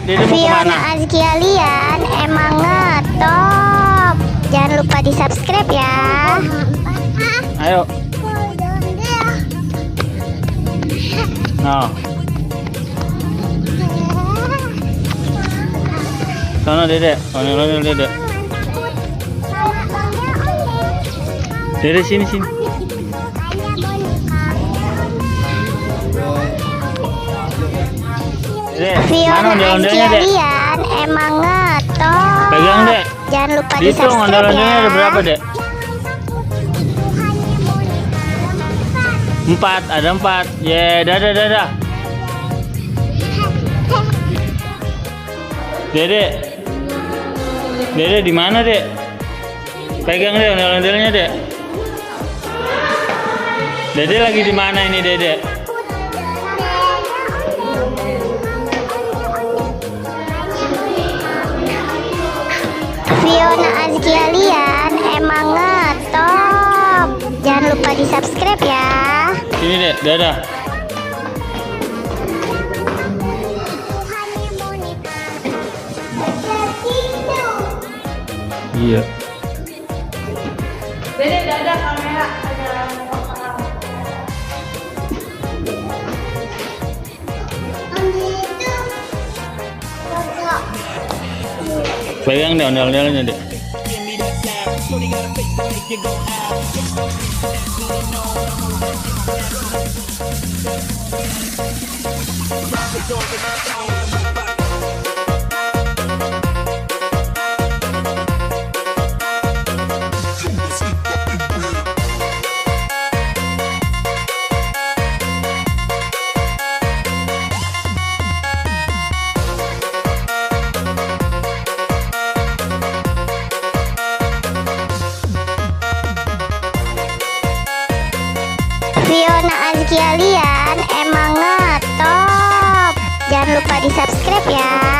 Dede mau Fiona kemana? Azkia Lian emang ngetop. Jangan lupa di subscribe ya. Ayo. Nah. Sana Dede, onel Dede. Dede sini. Dede, Fiona mana ondel-ondelnya, Azkia Dek? Lian emang ngetop. Pegang, Dek. Jangan lupa di Hitung subscribe ondel-ondelnya ada berapa, ya. Dek? 4, ada 4. Ye, dadah. Dede di mana, Dek? Pegang deh ondel-ondelnya, Dek. Dede lagi di mana ini, Dede? Fiona Azkia Lian emang ngetop. Jangan lupa di subscribe ya. Sini, Dek. Dadah. Iya. Dede dadah kamera ada. Pegang deh ondel-ondelnya, Dek. Fiona Azkia Lian emang ngetop. Jangan lupa di subscribe ya.